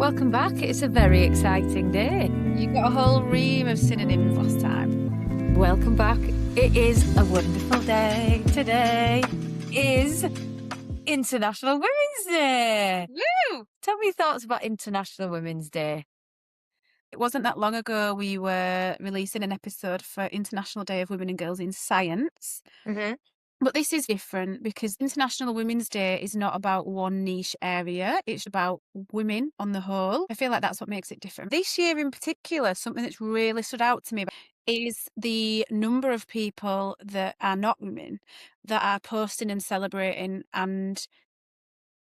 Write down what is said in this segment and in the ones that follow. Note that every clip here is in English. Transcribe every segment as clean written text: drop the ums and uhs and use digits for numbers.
Welcome back. It's a very exciting day. You got a whole ream of synonyms last time. Welcome back. It is a wonderful day. Today is International Women's Day. Woo! Tell me your thoughts about International Women's Day. It wasn't that long ago we were releasing an episode for International Day of Women and Girls in Science. Mm-hmm. But this is different because International Women's Day is not about one niche area. It's about women on the whole. I feel like that's what makes it different. This year in particular, something that's really stood out to me is the number of people that are not women that are posting and celebrating and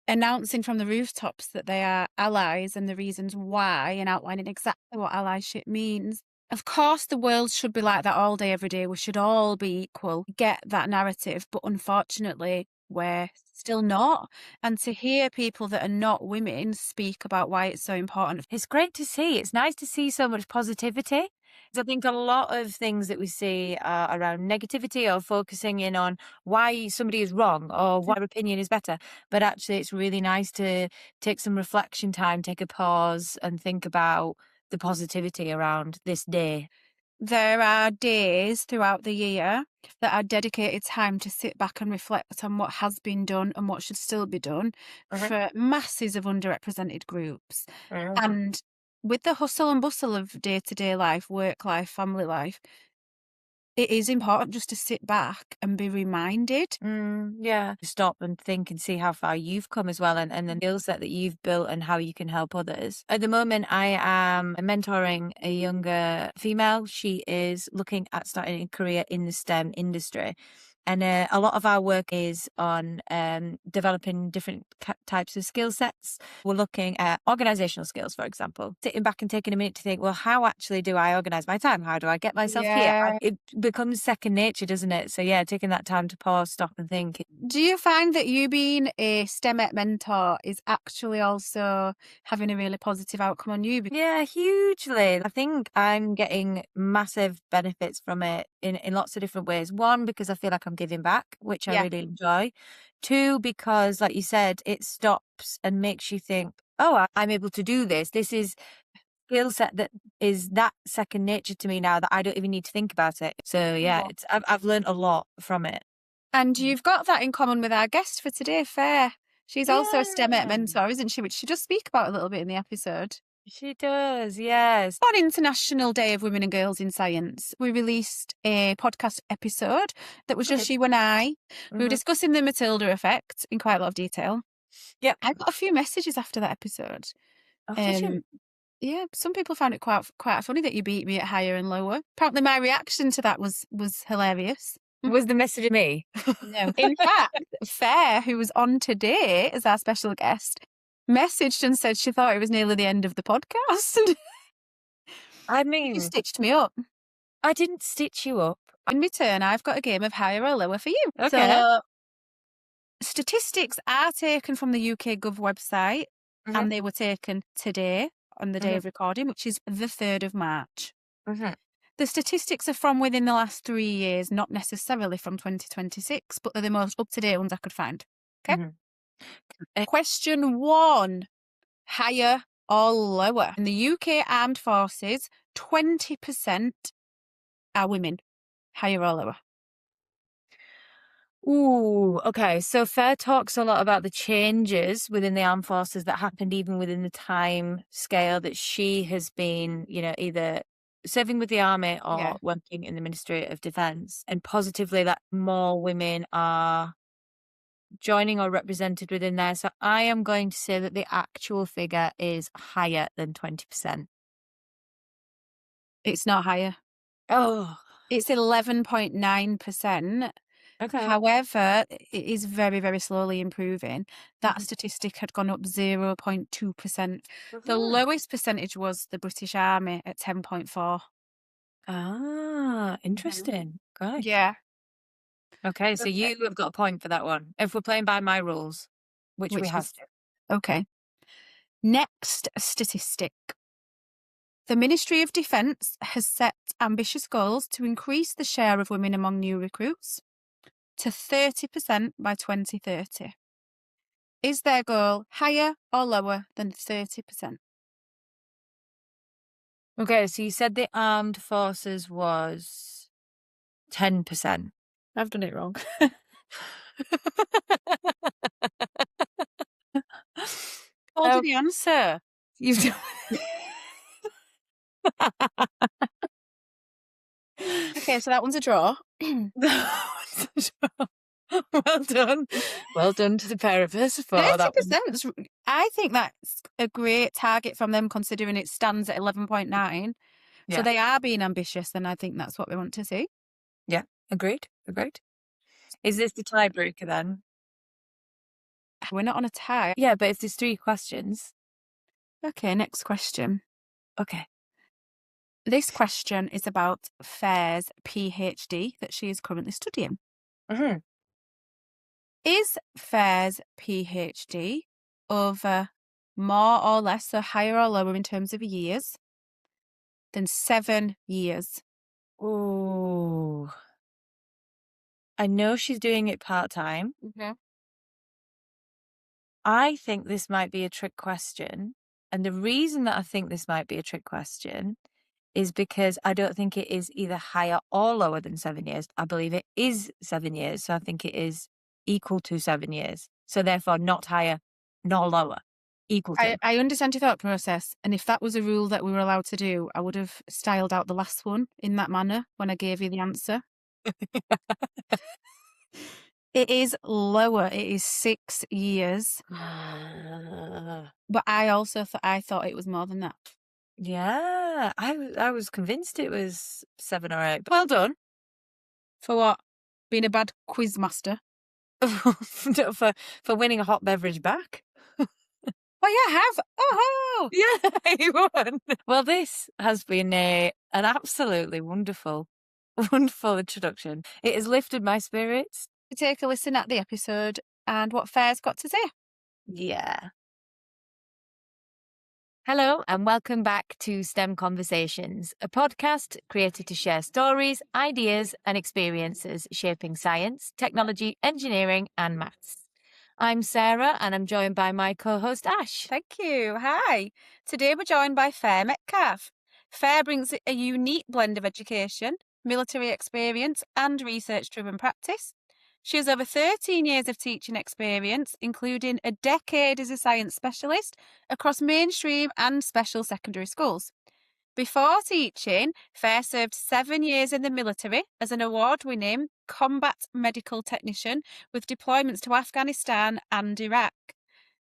announcing from the rooftops that they are allies and the reasons why, and outlining exactly what allyship means. Of course, the world should be like that all day, every day. We should all be equal. Get that narrative. But unfortunately, we're still not. And to hear people that are not women speak about why it's so important, it's great to see. It's nice to see so much positivity. I think a lot of things that we see are around negativity or focusing in on why somebody is wrong or why their opinion is better. But actually, it's really nice to take some reflection time, take a pause and think about the positivity around this day. There are days throughout the year that are dedicated time to sit back and reflect on what has been done and what should still be done for masses of underrepresented groups. And with the hustle and bustle of day-to-day life, work life, family life, it is important just to sit back and be reminded. Yeah. Stop and think and see how far you've come as well, and the skill set that you've built and how you can help others. At the moment, I am mentoring a younger female. She is looking at starting a career in the STEM industry. And a lot of our work is on developing different types of skill sets. We're looking at organizational skills, for example. Sitting back and taking a minute to think, well, how actually do I organize my time? How do I get myself here? It becomes second nature, doesn't it? So yeah, taking that time to pause, stop and think. Do you find that you being a STEM mentor is actually also having a really positive outcome on you? Yeah, hugely. I think I'm getting massive benefits from it in lots of different ways. One, because I feel like I'm giving back, which I really enjoy. Two, because like you said, it stops and makes you think, oh, I'm able to do this. This is skill set that is that second nature to me now that I don't even need to think about it. So yeah, I've learned a lot from it. And you've got that in common with our guest for today, Fair. She's also a STEM mentor, isn't she? Which she does speak about a little bit in the episode. She does, yes. On International Day of Women and Girls in Science, we released a podcast episode that was just you and I. We were discussing the Matilda effect in quite a lot of detail. Yeah. I got a few messages after that episode. Yeah, some people found it quite funny that you beat me at higher and lower. Apparently my reaction to that was hilarious. Was the message of me? No. In fact, Fair, who was on today as our special guest, messaged and said she thought it was nearly the end of the podcast. I mean, you stitched me up. I didn't stitch you up. In return, I've got a game of higher or lower for you. Okay. So, statistics are taken from the UK Gov website, and they were taken today on the day of recording, which is the 3rd of March. The statistics are from within the last 3 years, not necessarily from 2026, but they're the most up-to-date ones I could find. Okay? Question 1, higher or lower? In the UK Armed Forces, 20% are women. Higher or lower? Ooh, okay. So Fair talks a lot about the changes within the armed forces that happened even within the time scale that she has been, either serving with the army or working in the Ministry of Defence, and positively that more women are joining or represented within there. So I am going to say that the actual figure is higher than 20%. It's not higher. Oh. It's 11.9%. Okay. However, it is very, very slowly improving. That statistic had gone up 0.2%. The lowest percentage was the British Army at 10.4. Ah, interesting. Okay. Yeah. Okay, so you have got a point for that one. If we're playing by my rules, which we have to. Okay. Next statistic. The Ministry of Defence has set ambitious goals to increase the share of women among new recruits to 30% by 2030. Is their goal higher or lower than 30%? Okay, so you said the armed forces was 10%. I've done it wrong. Told you Oh, the answer. you've done Okay, so that one's a draw. Well done. Well done to the pair of us for that one. 30%. I think that's a great target from them considering it stands at 11.9. So Yeah. they are being ambitious, and I think that's what we want to see. Yeah. Agreed. Agreed. Is this the tiebreaker then? We're not on a tie. Yeah, but if there's 3 questions. Okay, next question. Okay. This question is about Fair's PhD that she is currently studying. Mhm. Is Fair's PhD over more or less, so higher or lower in terms of years, than 7 years? Ooh. I know she's doing it part-time. Okay. I think this might be a trick question, and the reason that I think this might be a trick question is because I don't think it is either higher or lower than 7 years. I believe it is 7 years, so I think it is equal to 7 years. So therefore not higher nor lower, equal I, to. I understand your thought process, and if that was a rule that we were allowed to do, I would have styled out the last one in that manner when I gave you the answer. It is lower. It is 6 years, but I thought it was more than that. Yeah, I was convinced it was 7 or 8, but well done. For what? Being a bad quiz master. for for winning a hot beverage back. Oh yeah, I have. Oh, Yeah, you won. Well, this has been an absolutely wonderful, wonderful introduction. It has lifted my spirits. take a listen at the episode and what Fair's got to say. Yeah. Hello, and welcome back to STEM Conversations, a podcast created to share stories, ideas, and experiences shaping science, technology, engineering, and maths. I'm Sarah, and I'm joined by my co host, Ash. Thank you. Hi. Today we're joined by Fair Metcalfe. Fair brings a unique blend of education, military experience, and research driven practice. She has over 13 years of teaching experience, including a decade as a science specialist across mainstream and special secondary schools. Before teaching, Fair served 7 years in the military as an award winning combat medical technician with deployments to Afghanistan and Iraq.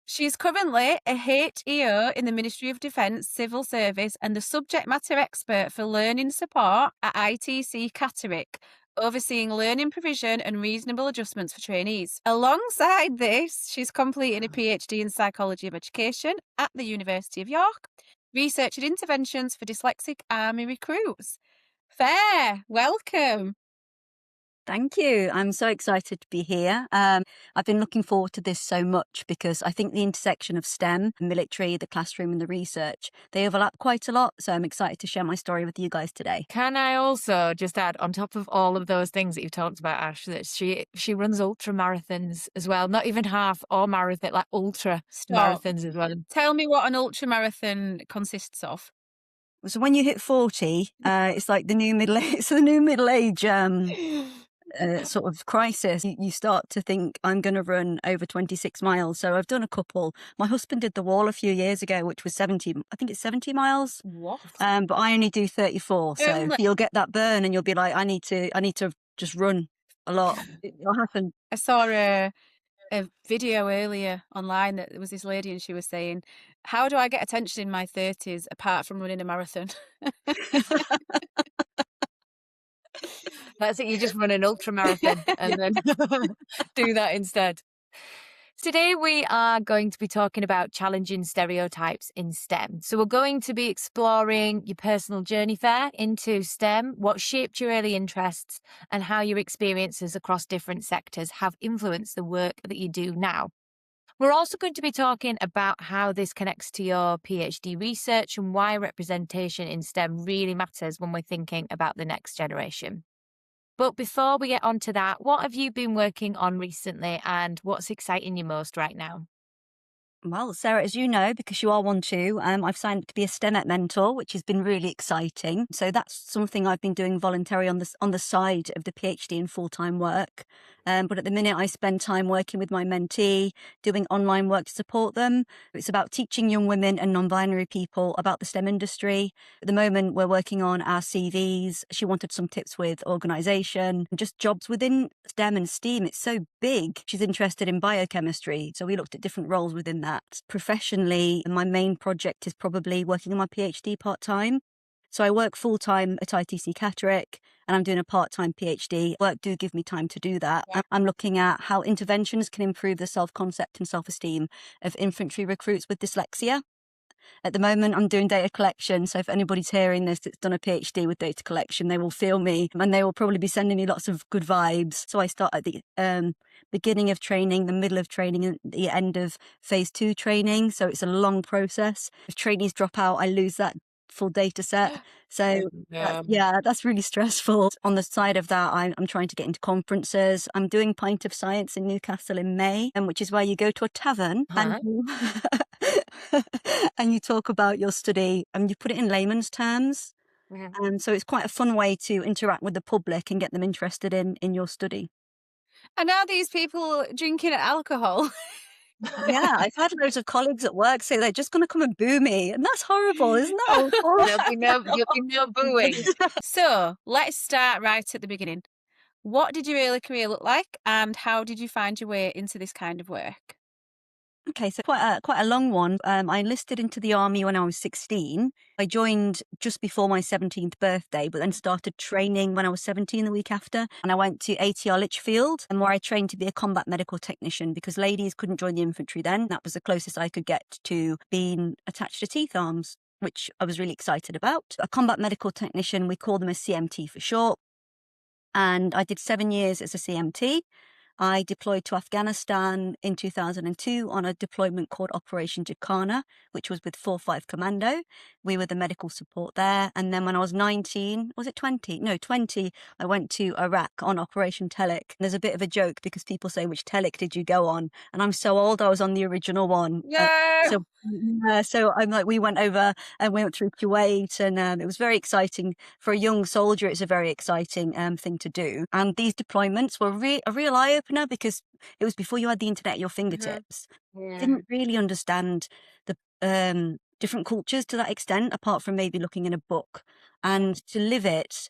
She is currently a HEO in the Ministry of Defence Civil Service and the subject matter expert for learning support at ITC Catterick, overseeing learning provision and reasonable adjustments for trainees. Alongside this, she's completing a PhD in psychology of education at the University of York, researching interventions for dyslexic army recruits. Fair, welcome. Thank you. I'm so excited to be here. I've been looking forward to this so much because I think the intersection of STEM, the military, the classroom, and the research, they overlap quite a lot. So I'm excited to share my story with you guys today. Can I also just add, on top of all of those things that you've talked about, Ash, that she runs ultra marathons as well. Not even half or marathon, like ultra Stop. marathons as well. Tell me what an ultra marathon consists of. So when you hit 40, it's like the new middle age, it's the new middle age sort of crisis. You start to think, I'm going to run over 26 miles. So I've done a couple. My husband did the wall a few years ago, which was 70, I think it's 70 miles. What? But I only do 34. So you'll get that burn and you'll be like, I need to just run a lot. It'll happen. I saw a video earlier online that there was this lady and she was saying, how do I get attention in my 30s apart from running a marathon? That's it. You just run an ultra marathon and then do that instead. Today, we are going to be talking about challenging stereotypes in STEM. So, we're going to be exploring your personal journey, Fair, into STEM, what shaped your early interests, and how your experiences across different sectors have influenced the work that you do now. We're also going to be talking about how this connects to your PhD research and why representation in STEM really matters when we're thinking about the next generation. But before we get on to that, what have you been working on recently and what's exciting you most right now? Well, Sarah, as you know, because you are one too, I've signed up to be a STEMET mentor, which has been really exciting. So that's something I've been doing voluntary on the side of the PhD and full-time work. But at the minute, I spend time working with my mentee, doing online work to support them. It's about teaching young women and non-binary people about the STEM industry. At the moment, we're working on our CVs. She wanted some tips with organisation, just jobs within STEM and STEAM. It's so big. She's interested in biochemistry. So we looked at different roles within that. Professionally, my main project is probably working on my PhD part-time. So I work full-time at ITC Catterick and I'm doing a part-time PhD. Work do give me time to do that. Yeah. I'm looking at how interventions can improve the self-concept and self-esteem of infantry recruits with dyslexia. At the moment, I'm doing data collection. So if anybody's hearing this that's done a PhD with data collection, they will feel me and they will probably be sending me lots of good vibes. So I start at the beginning of training, the middle of training, and the end of phase 2 training. So it's a long process. If trainees drop out, I lose that full data set. So that's really stressful. On the side of that, I'm trying to get into conferences. I'm doing Pint of Science in Newcastle in May, and which is where you go to a tavern and and you talk about your study and you put it in layman's terms. And so it's quite a fun way to interact with the public and get them interested in your study. And are these people drinking alcohol? Yeah, I've had loads of colleagues at work say they're just going to come and boo me, and that's horrible, isn't that awful? There'll be no booing. So let's start right at the beginning. What did your early career look like, and how did you find your way into this kind of work? Okay, so quite a long one. I enlisted into the army when I was 16. I joined just before my 17th birthday, but then started training when I was 17 the week after. And I went to ATR Lichfield, and where I trained to be a combat medical technician because ladies couldn't join the infantry then. That was the closest I could get to being attached to teeth arms, which I was really excited about. A combat medical technician, we call them a CMT for short. And I did 7 years as a CMT. I deployed to Afghanistan in 2002 on a deployment called Operation Jacana, which was with 4-5 Commando. We were the medical support there. And then when I was 19, was it 20? No, 20, I went to Iraq on Operation Telek. There's a bit of a joke because people say, which Telek did you go on? And I'm so old, I was on the original one. Yeah. So I'm like, we went over and we went through Kuwait, and it was very exciting. For a young soldier, it's a very exciting thing to do. And these deployments were a real eye-opener because it was before you had the internet at your fingertips. Didn't really understand the different cultures to that extent, apart from maybe looking in a book. And to live it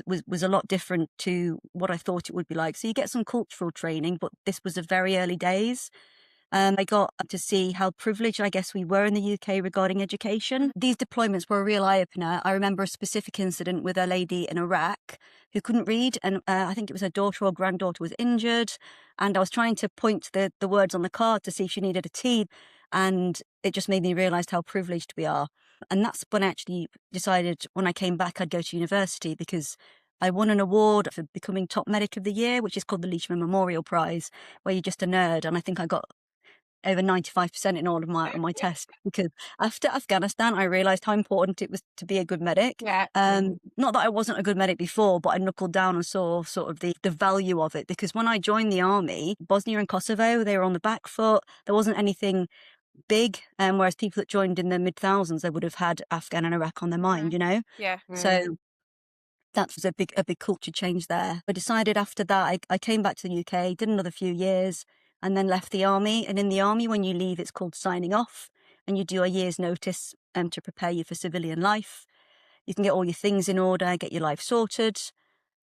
was a lot different to what I thought it would be like. So you get some cultural training, but this was the very early days. I got to see how privileged I guess we were in the UK regarding education. These deployments were a real eye-opener. I remember a specific incident with a lady in Iraq who couldn't read, and I think it was her daughter or granddaughter was injured, and I was trying to point the words on the card to see if she needed a tea, and it just made me realise how privileged we are. And that's when I actually decided when I came back I'd go to university, because I won an award for becoming top medic of the year, which is called the Leachman Memorial Prize, where you're just a nerd, and I think I got over 95% in all of my tests, because after Afghanistan, I realised how important it was to be a good medic. Yeah. Not that I wasn't a good medic before, but I knuckled down and saw sort of the value of it. Because when I joined the army, Bosnia and Kosovo, they were on the back foot. There wasn't anything big, whereas people that joined in the mid-thousands, they would have had Afghan and Iraq on their mind, you know? Yeah. So that was a big culture change there. I decided after that, I came back to the UK, did another few years, and then left the army. And in the army, when you leave, it's called signing off, and you do a year's notice to prepare you for civilian life. You can get all your things in order, get your life sorted,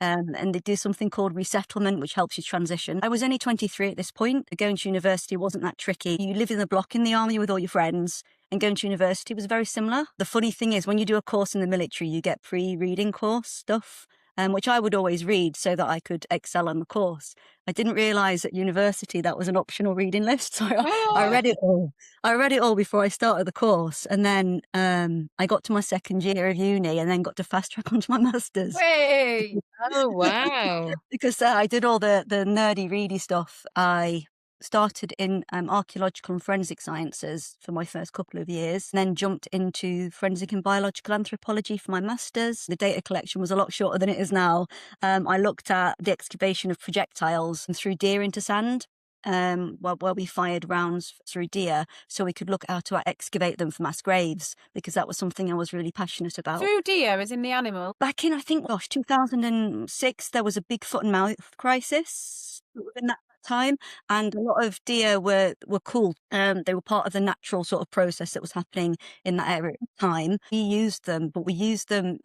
and they do something called resettlement, which helps you transition. I was only 23 at this point. Going to university wasn't that tricky. You live in the block in the army with all your friends, and going to university was very similar. The funny thing is, when you do a course in the military, you get pre-reading course stuff, which I would always read so that I could excel on the course. I didn't realise at university that was an optional reading list, so I read it all. I read it all before I started the course, and then I got to my second year of uni, and then got to fast track onto my masters. Hey. Oh, wow. Because I did all the nerdy, ready stuff. I started in archaeological and forensic sciences for my first couple of years, and then jumped into forensic and biological anthropology for my masters. The data collection was a lot shorter than it is now. I looked at the excavation of projectiles and threw deer into sand. where we fired rounds through deer so we could look how to excavate them for mass graves, because that was something I was really passionate about. Through deer, as in the animal? Back in, I think, 2006, there was a big foot and mouth crisis within that time, and a lot of deer were cool. They were part of the natural sort of process that was happening in that area at the time. We used them, but we used them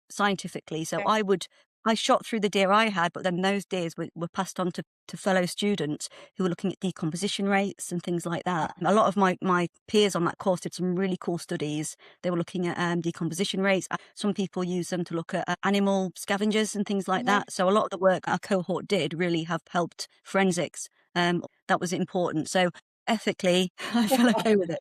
scientifically. So Okay. I shot through the deer I had, but then those deers were passed on to fellow students who were looking at decomposition rates and things like that. A lot of my peers on that course did some really cool studies. They were looking at decomposition rates. Some people use them to look at animal scavengers and things like that. So a lot of the work our cohort did really have helped forensics. That was important. So ethically, I feel okay with it.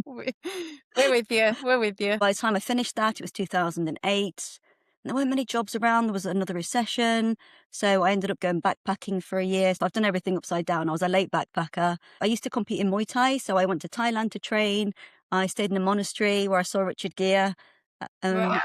We're with you. We're with you. By the time I finished that, it was 2008. There weren't many jobs around. There was another recession. So I ended up going backpacking for a year. So I've done everything upside down. I was a late backpacker. I used to compete in Muay Thai. So I went to Thailand to train. I stayed in a monastery where I saw Richard Gere. Wow.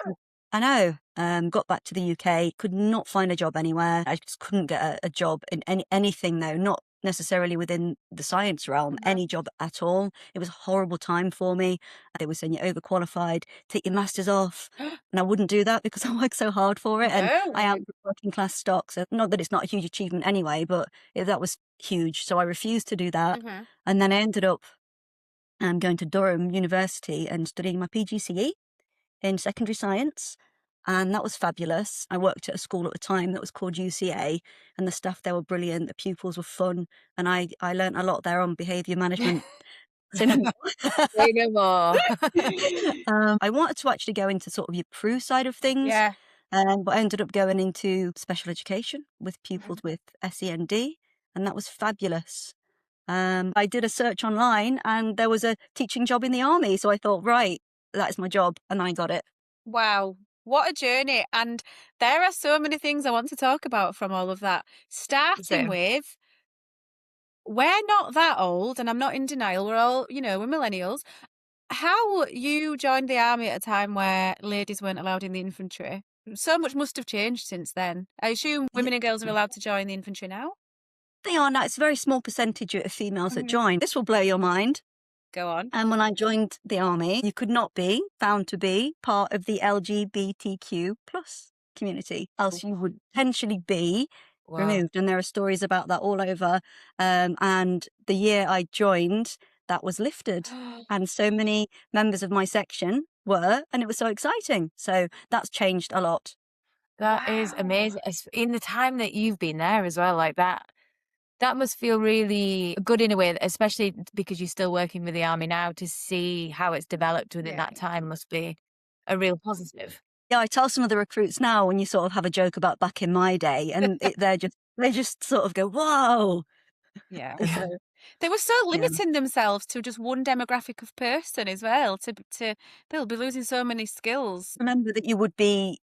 I know. Got back to the UK. Could not find a job anywhere. I just couldn't get a job in anything, though. Not necessarily within the science realm, any job at all. It was a horrible time for me. They were saying you're overqualified, take your masters off. And I wouldn't do that because I worked so hard for it. And No. I am working class stock. So not that it's not a huge achievement anyway, but that was huge. So I refused to do that. And then I ended up going to Durham University and studying my PGCE in secondary science. And that was fabulous. I worked at a school at the time that was called UCA, and the staff there were brilliant. The pupils were fun, and I learned a lot there on behaviour management. Say no more. I wanted to actually go into sort of your PRU side of things, Yeah. but I ended up going into special education with pupils with SEND, and that was fabulous. I did a search online, and there was a teaching job in the army, so I thought, right, that is my job, and I got it. Wow. What a journey. And there are so many things I want to talk about from all of that. Starting Same. with, we're not that old, and I'm not in denial. We're all, we're millennials. How you joined the army at a time where ladies weren't allowed in the infantry? So much must have changed since then. I assume women and girls are allowed to join the infantry now? They are now. It's a very small percentage of females that Mhm. join. This will blow your mind. Go on. And when I joined the army, you could not be found to be part of the LGBTQ plus community, else you would potentially be Wow. removed. And there are stories about that all over. And the year I joined, that was lifted. And so many members of my section were, and it was so exciting. So that's changed a lot. That is amazing. In the time that you've been there as well, like that. That must feel really good in a way, especially because you're still working with the army now, to see how it's developed within that time must be a real positive. Yeah, I tell some of the recruits now when you sort of have a joke about back in my day, and they just sort of go, "Whoa!" Yeah. Yeah. They were so limiting themselves to just one demographic of person as well. They'll be losing so many skills. Remember that you would be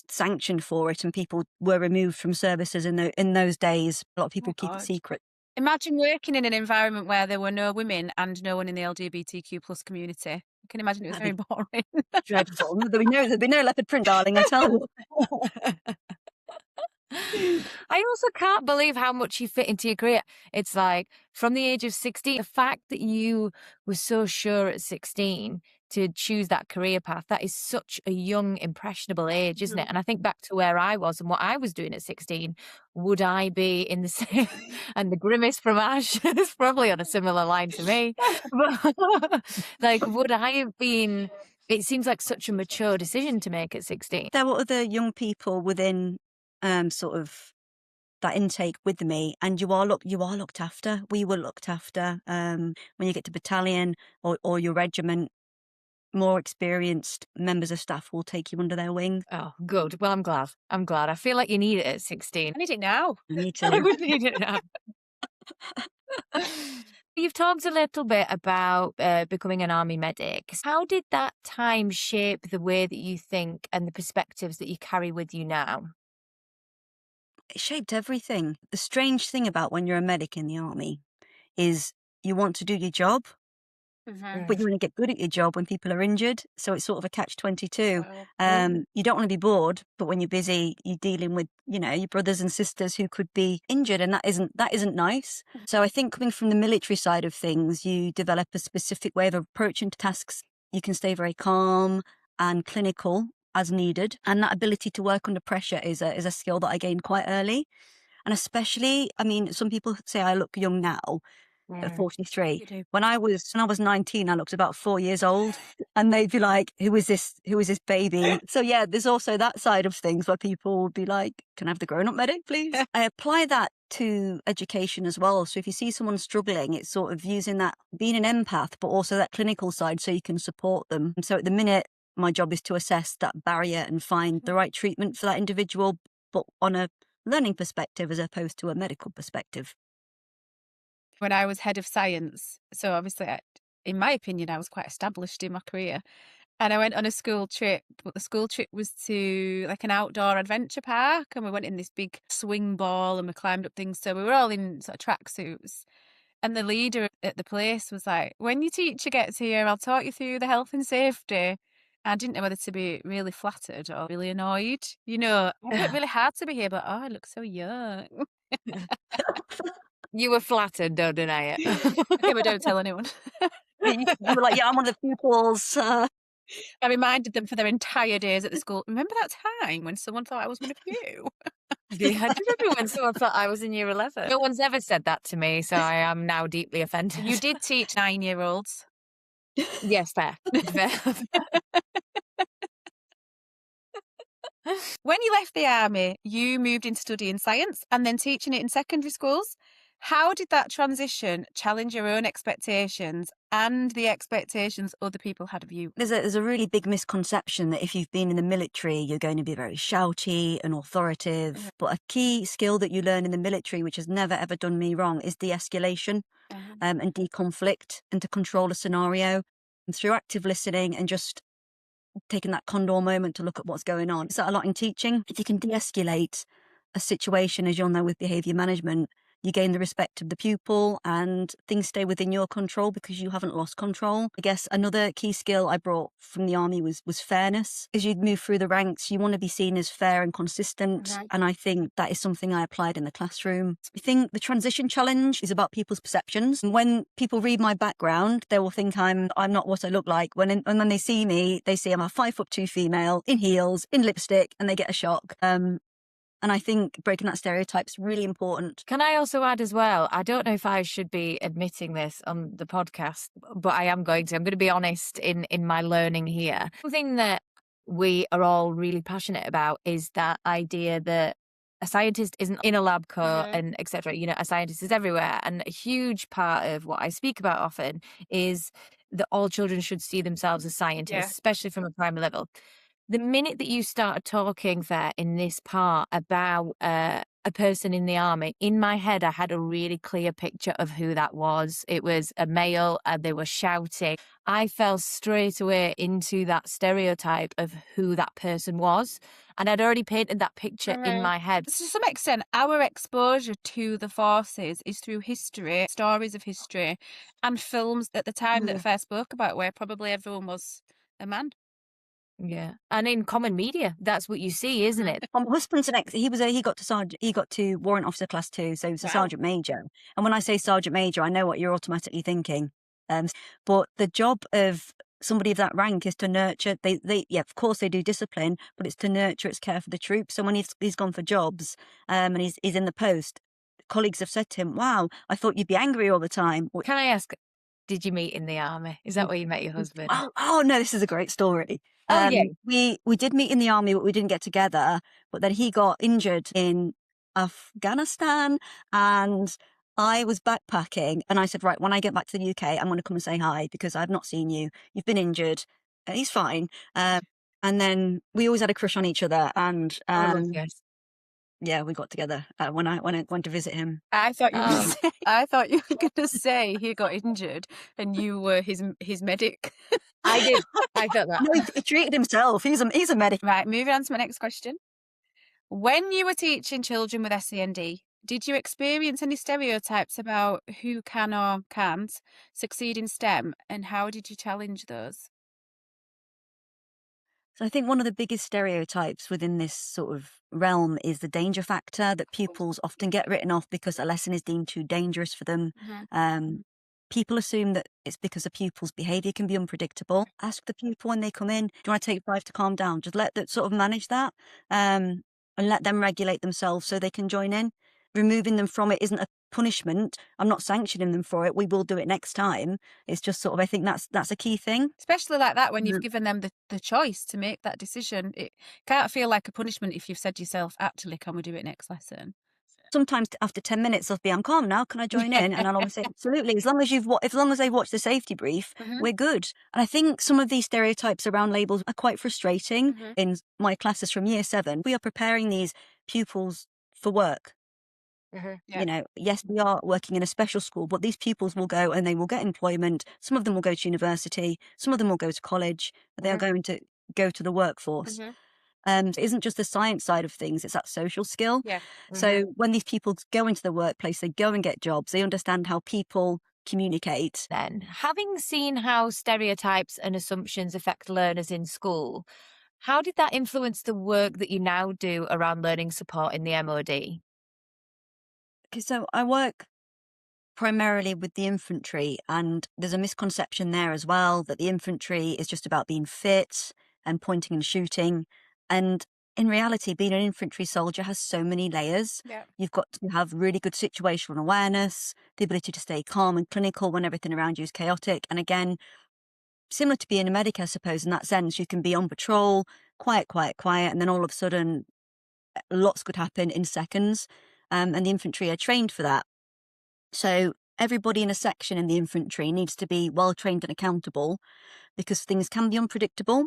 sanctioned for it, and people were removed from services in those days. A lot of people keep it God. secret. Imagine working in an environment where there were no women and no one in the LGBTQ plus community. I can imagine it was very boring. Dreadful. There'd be no leopard print, darling. I tell you. I also can't believe how much you fit into your career. It's like from the age of 16, the fact that you were so sure at 16 to choose that career path, that is such a young, impressionable age, isn't it? And I think back to where I was and what I was doing at 16, would I be in the same? And the grimace from Ash is probably on a similar line to me. But, like, would I have been? It seems like such a mature decision to make at 16. There were other young people within sort of that intake with me, and you are looked after. We were looked after. When you get to battalion or your regiment, more experienced members of staff will take you under their wing. Oh, good. Well, I'm glad. I feel like you need it at 16. I need it now. I need I to. would need it now. You've talked a little bit about becoming an army medic. How did that time shape the way that you think and the perspectives that you carry with you now? It shaped everything. The strange thing about when you're a medic in the army is you want to do your job, but you want to get good at your job when people are injured. So it's sort of a catch-22. Wow. You don't want to be bored, but when you're busy, you're dealing with, your brothers and sisters who could be injured, and that isn't nice. So I think coming from the military side of things, you develop a specific way of approaching tasks. You can stay very calm and clinical as needed. And that ability to work under pressure is a skill that I gained quite early. And especially, some people say I look young now at 43. You do. When I was 19, I looked about 4 years old, and they'd be like, who is this baby? So yeah, there's also that side of things where people would be like, can I have the grown-up medic, please? I apply that to education as well. So if you see someone struggling, it's sort of using that, being an empath, but also that clinical side so you can support them. And so at the minute, my job is to assess that barrier and find the right treatment for that individual, but on a learning perspective as opposed to a medical perspective. When I was head of science, so obviously, in my opinion, I was quite established in my career. And I went on a school trip, but the school trip was to like an outdoor adventure park, and we went in this big swing ball and we climbed up things. So we were all in sort of tracksuits. And the leader at the place was like, when your teacher gets here, I'll talk you through the health and safety. I didn't know whether to be really flattered or really annoyed. I worked really hard to be here, but I look so young. You were flattered, don't deny it. Okay, but don't tell anyone. You were like, yeah, I'm one of the pupils. I reminded them for their entire days at the school. Remember that time when someone thought I was one of you? Yeah, I do remember when someone thought I was in year 11. No one's ever said that to me, so I am now deeply offended. You did teach 9-year-olds. Yes, fair. Fair. When you left the army, you moved into studying science and then teaching it in secondary schools. How did that transition challenge your own expectations and the expectations other people had of you? There's a really big misconception that if you've been in the military, you're going to be very shouty and authoritative. But a key skill that you learn in the military, which has never ever done me wrong, is de-escalation and de-conflict, and to control a scenario. And through active listening and just taking that condor moment to look at what's going on. It's that a lot in teaching. If you can de-escalate a situation, as you'll know with behaviour management, you gain the respect of the pupil and things stay within your control because you haven't lost control. I guess another key skill I brought from the army was fairness. As you move through the ranks, you want to be seen as fair and consistent. And I think that is something I applied in the classroom. I think the transition challenge is about people's perceptions. And when people read my background, they will think I'm not what I look like. And when they see me, they see I'm a 5'2" female in heels, in lipstick, and they get a shock. And I think breaking that stereotype is really important. Can I also add as well, I don't know if I should be admitting this on the podcast, but I am going to. I'm going to be honest in my learning here. Something that we are all really passionate about is that idea that a scientist isn't in a lab coat and etc. A scientist is everywhere. And a huge part of what I speak about often is that all children should see themselves as scientists, especially from a primary level. The minute that you started talking there in this part about a person in the army, in my head, I had a really clear picture of who that was. It was a male, and they were shouting. I fell straight away into that stereotype of who that person was. And I'd already painted that picture in my head. To some extent, our exposure to the forces is through history, stories of history, and films at the time that Fair spoke about, where probably everyone was a man. Yeah, and in common media, that's what you see, isn't it? My husband's an he got to warrant officer class 2, so he was a sergeant major. And when I say sergeant major, I know what you're automatically thinking. But the job of somebody of that rank is to nurture. They of course they do discipline, but it's to nurture, it's care for the troops. So when he's gone for jobs, and he's in the post, colleagues have said to him, "Wow, I thought you'd be angry all the time." Can I ask? Did you meet in the army? Is that where you met your husband? Oh no, this is a great story. We did meet in the army, but we didn't get together. But then he got injured in Afghanistan, and I was backpacking, and I said, right, when I get back to the UK, I'm going to come and say hi because I've not seen you. You've been injured. He's fine. And then we always had a crush on each other, and yes. Yeah, we got together when I went to visit him. I thought you were going to say he got injured and you were his medic. I did. I thought that. No, he treated himself. He's a medic. Right, moving on to my next question. When you were teaching children with SEND, Did you experience any stereotypes about who can or can't succeed in STEM, and how did you challenge those? So I think one of the biggest stereotypes within this sort of realm is the danger factor, that pupils often get written off because a lesson is deemed too dangerous for them. Mhm. Um, People assume that it's because a pupil's behaviour can be unpredictable. Ask the pupil when they come in, do you want to take 5 to calm down? Just let them sort of manage that, and let them regulate themselves so they can join in. Removing them from it isn't a punishment. I'm not sanctioning them for it. We will do it next time. It's just sort of, I think that's a key thing. Especially like that when you've given them the choice to make that decision. It can't feel like a punishment if you've said to yourself, actually, can we do it next lesson? Sometimes after 10 minutes I'll be, I'm calm now, can I join in? And I'll always say, absolutely. As long as as long as they've watched the safety brief, Mhm. we're good. And I think some of these stereotypes around labels are quite frustrating. Mhm. In my classes from year 7, we are preparing these pupils for work. Mhm. Yeah. You know, yes, we are working in a special school, but these pupils will go and they will get employment. Some of them will go to university, some of them will go to college, but they are going to go to the workforce. Mhm. It isn't just the science side of things, it's that social skill. Yeah. So when these people go into the workplace, they go and get jobs, they understand how people communicate. Then, having seen how stereotypes and assumptions affect learners in school, how did that influence the work that you now do around learning support in the MOD? Okay, so I work primarily with the infantry, and there's a misconception there as well that the infantry is just about being fit and pointing and shooting. And in reality, being an infantry soldier has so many layers. Yeah. You've got to have really good situational awareness, the ability to stay calm and clinical when everything around you is chaotic. And again, similar to being a medic, I suppose, in that sense, you can be on patrol, quiet, quiet, quiet, and then all of a sudden, lots could happen in seconds. And the infantry are trained for that. So everybody in a section in the infantry needs to be well trained and accountable because things can be unpredictable.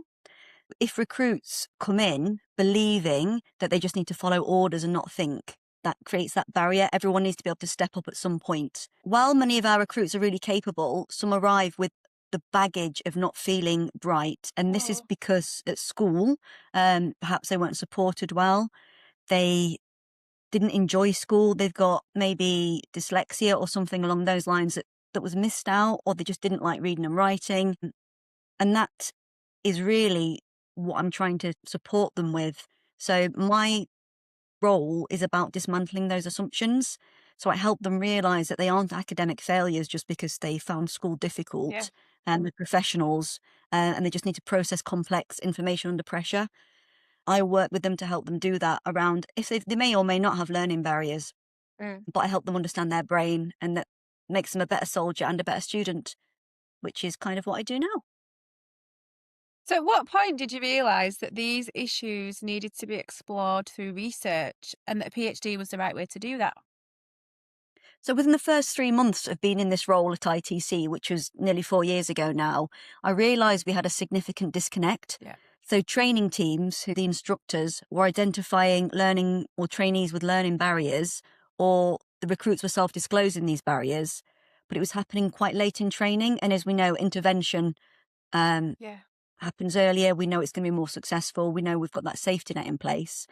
If recruits come in believing that they just need to follow orders and not think, that creates that barrier. Everyone needs to be able to step up at some point. While many of our recruits are really capable, some arrive with the baggage of not feeling bright. And this is because at school, perhaps they weren't supported well. They didn't enjoy school. They've got maybe dyslexia or something along those lines that was missed out, or they just didn't like reading and writing. And that is really what I'm trying to support them with. So my role is about dismantling those assumptions. So I help them realize that they aren't academic failures just because they found school difficult, Yeah. and they're professionals, and they just need to process complex information under pressure. I work with them to help them do that around if they may or may not have learning barriers, but I help them understand their brain, and that makes them a better soldier and a better student, which is kind of what I do now. So, at what point did you realise that these issues needed to be explored through research and that a PhD was the right way to do that? So within the first 3 months of being in this role at ITC, which was nearly 4 years ago now, I realised we had a significant disconnect. Yeah. So training teams, who the instructors, were identifying learning or trainees with learning barriers, or the recruits were self-disclosing these barriers, but it was happening quite late in training. And as we know, intervention Yeah. happens earlier. We know it's going to be more successful. We know we've got that safety net in place.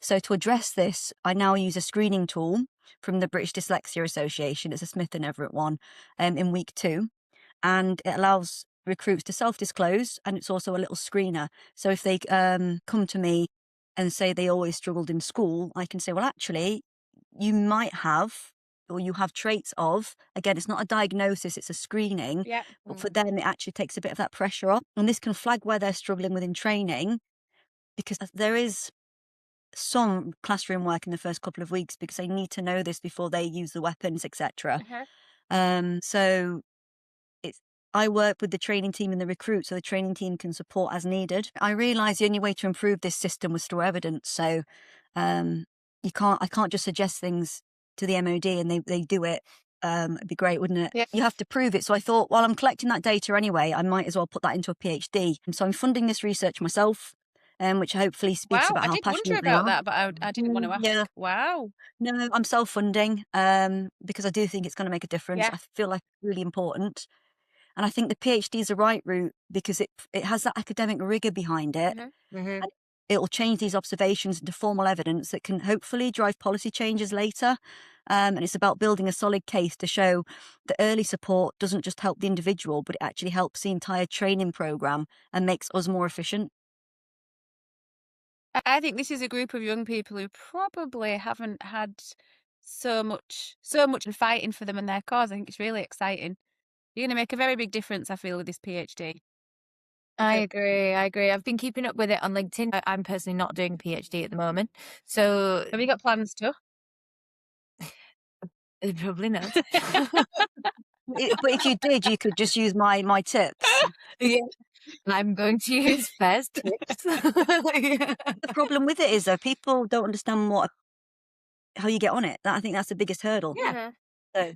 So to address this, I now use a screening tool from the British Dyslexia Association. It's a Smith and Everett one, in week 2. And it allows recruits to self-disclose, and it's also a little screener. So if they come to me and say they always struggled in school, I can say, well, actually, you might have, or you have traits of, again, it's not a diagnosis, it's a screening, Yeah. but for them, it actually takes a bit of that pressure off. And this can flag where they're struggling within training, because there is some classroom work in the first couple of weeks because they need to know this before they use the weapons, etc. So it's I work with the training team and the recruit, so the training team can support as needed. I realised the only way to improve this system was through evidence. So I can't just suggest things to the MOD and they do it. It'd be great, wouldn't it? Yeah. You have to prove it. So I thought, well, I'm collecting that data anyway, I might as well put that into a PhD. And so I'm funding this research myself, which hopefully speaks Wow. about I how did wonder passionate they about are. that, but I didn't want to ask. Yeah. Wow. No, I'm self-funding, because I do think it's going to make a difference. Yeah. I feel like it's really important. And I think the PhD is the right route because it has that academic rigor behind it. And it'll change these observations into formal evidence that can hopefully drive policy changes later. And it's about building a solid case to show that early support doesn't just help the individual, but it actually helps the entire training program and makes us more efficient. I think this is a group of young people who probably haven't had so much and fighting for them and their cause. I think it's really exciting. You're going to make a very big difference, I feel, with this PhD. I agree. I've been keeping up with it on LinkedIn. I'm personally not doing a PhD at the moment. So Have you got plans to? probably not. But if you did, you could just use my tips. Yeah. I'm going to use Fair's tips. The problem with it is, though, people don't understand how you get on it. I think that's the biggest hurdle. Yeah. So,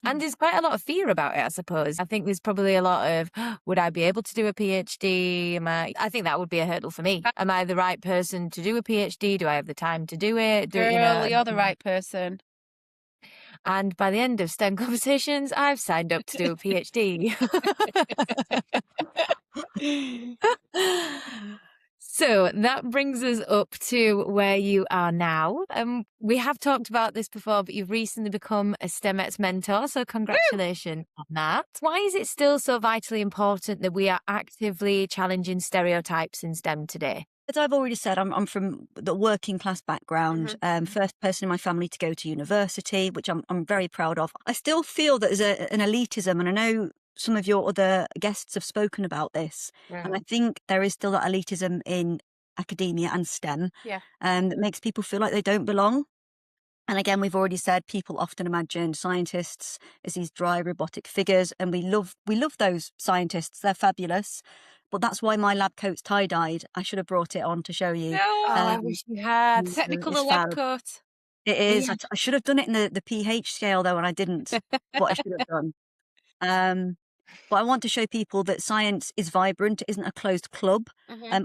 And there's quite a lot of fear about it, I suppose. I think there's probably a lot of, would I be able to do a PhD? I think that would be a hurdle for me. Am I the right person to do a PhD? Do I have the time to do it? Girl, you're the right person. And by the end of STEM conversations, I've signed up to do a PhD. So that brings us up to where you are now. We have talked about this before, but you've recently become a STEMex mentor, so congratulations on that. Why is it still so vitally important that we are actively challenging stereotypes in STEM today? as I've already said, I'm from the working class background. First person in my family to go to university, which I'm very proud of. I still feel that there's an elitism, and I know some of your other guests have spoken about this, and I think there is still that elitism in academia and STEM, Yeah. that makes people feel like they don't belong. And again, we've already said people often imagine scientists as these dry robotic figures, and we love those scientists. They're fabulous. But that's why my lab coat's tie-dyed. I should have brought it on to show you. No, I wish you had. technical it's lab fab. coat. It is. Yeah. I should have done it in the pH scale though, and I didn't. What I should have done. But I want to show people that science is vibrant. It isn't a closed club.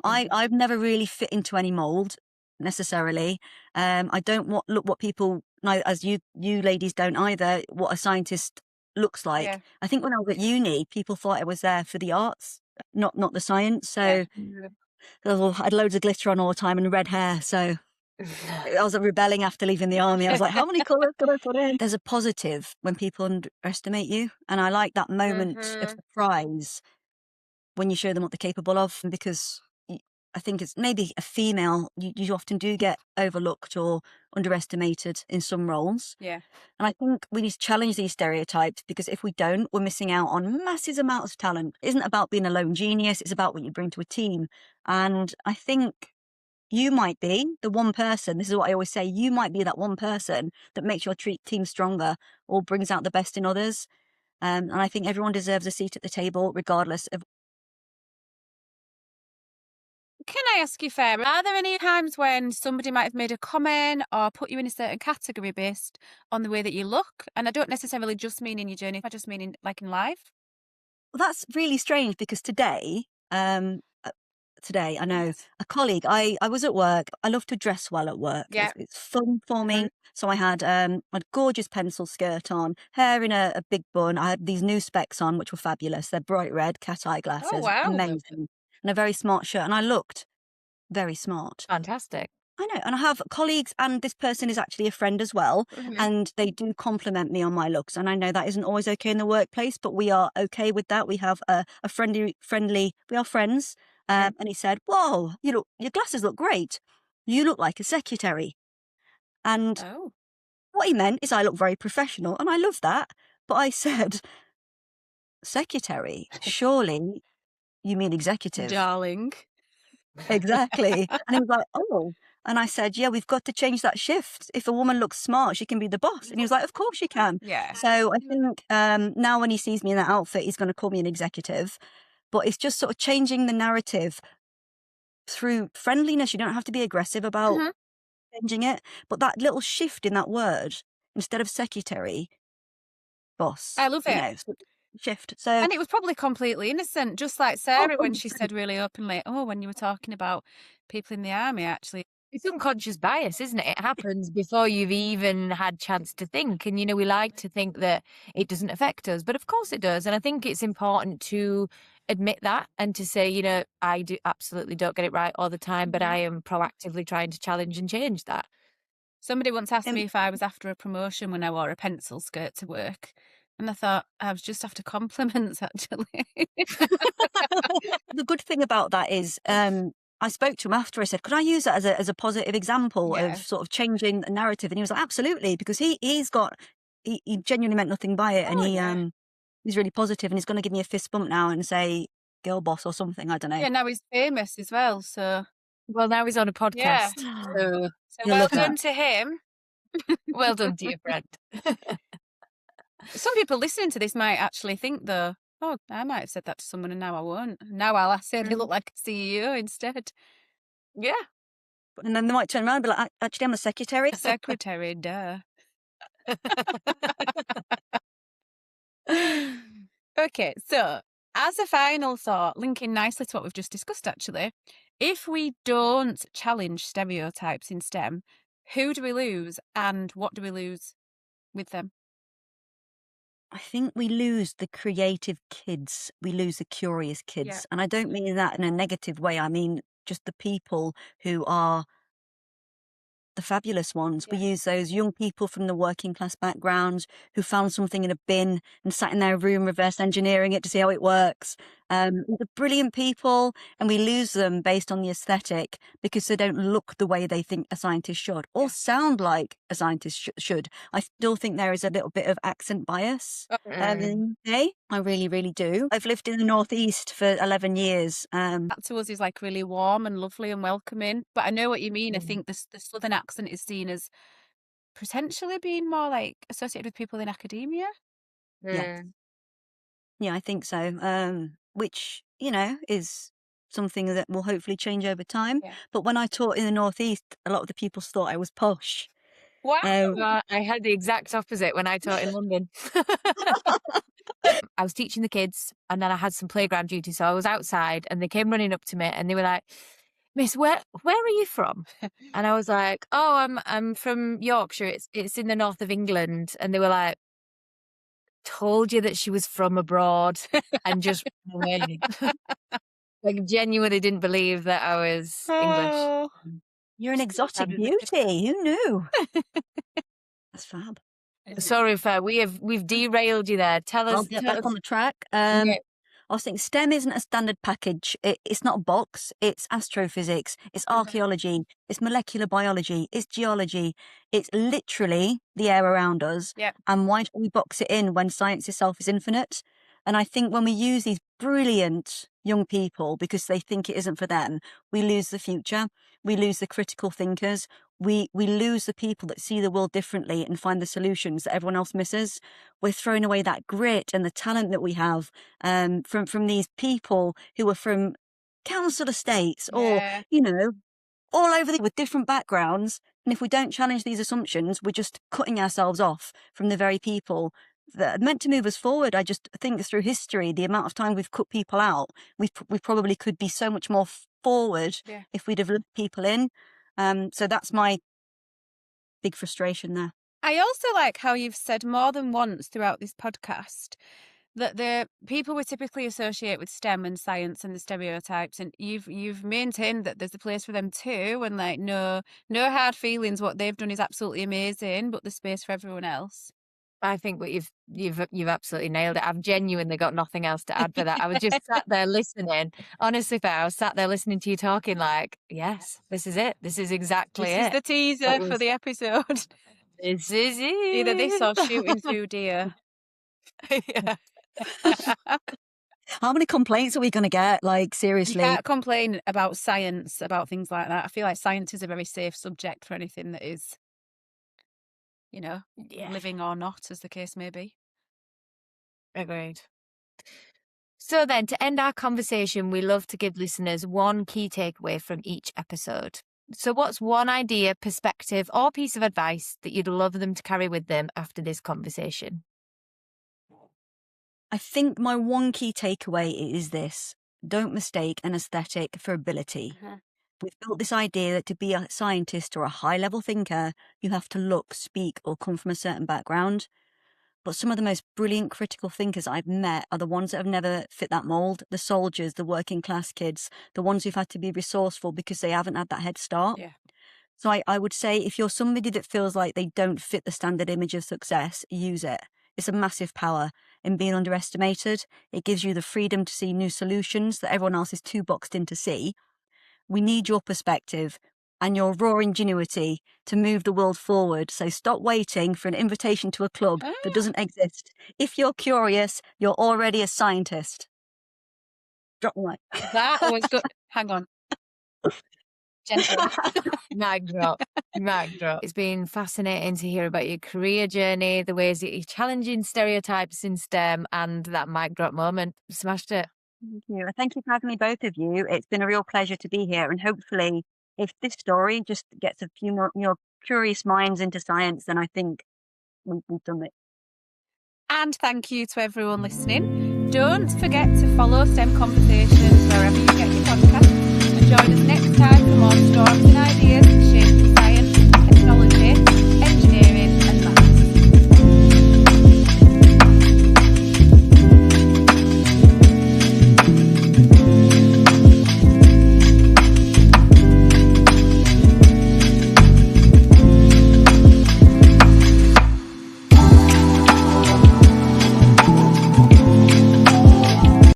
I've never really fit into any mold necessarily. I don't look what people, as you ladies don't either, what a scientist looks like. Yeah. I think when I was at uni, people thought I was there for the arts, not the science. So I had loads of glitter on all the time and red hair. So I was rebelling after leaving the army. I was like, how many colours can I put in? There's a positive when people underestimate you. And I like that moment of surprise when you show them what they're capable of, because I think it's maybe a female, you often do get overlooked or underestimated in some roles. Yeah. And I think we need to challenge these stereotypes, because if we don't, we're missing out on massive amounts of talent. It isn't about being a lone genius, it's about what you bring to a team. And I think you might be the one person, this is what I always say, you might be that one person that makes your team stronger or brings out the best in others. And I think everyone deserves a seat at the table, regardless of. Can I ask you, Fair, are there any times when somebody might have made a comment or put you in a certain category based on the way that you look? And I don't necessarily just mean in your journey, I just mean in life. Well, that's really strange, because today, I know a colleague, I was at work. I love to dress well at work. Yeah. It's fun for me. So I had a gorgeous pencil skirt on, hair in a big bun. I had these new specs on, which were fabulous. They're bright red, cat eye glasses. Oh, wow. Amazing. And a very smart shirt. And I looked very smart. Fantastic. I know. And I have colleagues, and this person is actually a friend as well. And they do compliment me on my looks. And I know that isn't always okay in the workplace, but we are okay with that. We have a friendly, we are friends. And he said, whoa, your glasses look great. You look like a secretary. And what he meant is I look very professional, and I love that. But I said, secretary, surely you mean executive. Darling. Exactly. And he was like, oh. And I said, yeah, we've got to change that shift. If a woman looks smart, she can be the boss. And he was like, of course she can. Yeah. So I think now when he sees me in that outfit, he's going to call me an executive. But it's just sort of changing the narrative through friendliness. You don't have to be aggressive about changing it. But that little shift in that word, instead of secretary, boss. I love it. Shift. So, and it was probably completely innocent, just like Sarah when she said really openly, when you were talking about people in the army, actually. It's unconscious bias, isn't it? It happens before you've even had chance to think. And, we like to think that it doesn't affect us, but of course it does. And I think it's important to admit that and to say, I absolutely don't get it right all the time, but I am proactively trying to challenge and change that. Somebody once asked me if I was after a promotion when I wore a pencil skirt to work. And I thought, I was just after compliments, actually. The good thing about that is I spoke to him after. I said, could I use that as a positive example Yeah. of sort of changing the narrative? And he was like, absolutely, because he genuinely meant nothing by it. And he's really positive, and he's going to give me a fist bump now and say girl boss or something. I don't know. Yeah, now he's famous as well, so. Well, now he's on a Yeah. podcast. So So You'll well love that. done to him. well done to your friend. Some people listening to this might actually think, though, oh, I might have said that to someone and now I won't. Now I'll say they look like a CEO instead. Yeah. And then they might turn around and be like, actually, I'm a secretary. A secretary, duh. Okay, so as a final thought, linking nicely to what we've just discussed, actually, if we don't challenge stereotypes in STEM, who do we lose and what do we lose with them? I think we lose the creative kids. We lose the curious kids. Yeah. And I don't mean that in a negative way. I mean just the people who are the fabulous ones. We Yeah. use those young people from the working class backgrounds who found something in a bin and sat in their room reverse engineering it to see how it works. The brilliant people, and we lose them based on the aesthetic because they don't look the way they think a scientist should or sound like a scientist should. I still think there is a little bit of accent bias in the UK. I really, really do. I've lived in the Northeast for 11 years. That to us is like really warm and lovely and welcoming. But I know what you mean. I think the Southern accent is seen as potentially being more like associated with people in academia. Yeah. Yeah, I think so. Which, is something that will hopefully change over time. Yeah. But when I taught in the Northeast, a lot of the people thought I was posh. Wow. I had the exact opposite when I taught in London. I was teaching the kids and then I had some playground duty. So I was outside and they came running up to me and they were like, Miss, where are you from? And I was like, oh, I'm from Yorkshire. It's in the north of England. And they were like, told you that she was from abroad and just ran away. Like genuinely didn't believe that I was English. You're an exotic beauty. Who knew? That's fab. Sorry, Fair, we've derailed you there. Tell us. I'll get back on the track. Yeah. I was thinking STEM isn't a standard package. It's not a box. It's astrophysics. It's archaeology. It's molecular biology. It's geology. It's literally the air around us. Yeah. And why don't we box it in when science itself is infinite? And I think when we use these brilliant young people because they think it isn't for them, we lose the future. We lose the critical thinkers. We lose the people that see the world differently and find the solutions that everyone else misses. We're throwing away that grit and the talent that we have from these people who are from council estates or, all over with different backgrounds. And if we don't challenge these assumptions, we're just cutting ourselves off from the very people that are meant to move us forward. I just think through history, the amount of time we've cut people out, we probably could be so much more forward if we'd have let people in. So that's my big frustration there. I also like how you've said more than once throughout this podcast that the people we typically associate with STEM and science and the stereotypes, and you've maintained that there's a place for them too, and like no hard feelings. What they've done is absolutely amazing, but there's space for everyone else. I think what you've absolutely nailed it. I've genuinely got nothing else to add for that. I was just sat there listening. Honestly, Fair, I was sat there listening to you talking like, yes, this is it. This is exactly This it. is the teaser for the episode. This is it. Either this or shooting through deer. Yeah. How many complaints are we going to get? Like, seriously. You can't complain about science, about things like that. I feel like science is a very safe subject for anything that is, living or not, as the case may be. Agreed. So then, to end our conversation, we love to give listeners one key takeaway from each episode. So what's one idea, perspective, or piece of advice that you'd love them to carry with them after this conversation? I think my one key takeaway is this. Don't mistake an aesthetic for ability. We've built this idea that to be a scientist or a high-level thinker, you have to look, speak, or come from a certain background. But some of the most brilliant critical thinkers I've met are the ones that have never fit that mold, the soldiers, the working class kids, the ones who've had to be resourceful because they haven't had that head start. Yeah. So I would say if you're somebody that feels like they don't fit the standard image of success, use it. It's a massive power in being underestimated. It gives you the freedom to see new solutions that everyone else is too boxed in to see. We need your perspective and your raw ingenuity to move the world forward. So stop waiting for an invitation to a club that doesn't exist. If you're curious, you're already a scientist. Drop the mic. That was good. Hang on. Gentle. Mic drop. Mic drop. It's been fascinating to hear about your career journey, the ways that you're challenging stereotypes in STEM, and that mic drop moment. Smashed it. Thank you. Thank you for having me, both of you. It's been a real pleasure to be here. And hopefully, if this story just gets a few more curious minds into science, then I think we've done it. And thank you to everyone listening. Don't forget to follow STEM Conversations wherever you get your podcasts. And join us next time for more stories and ideas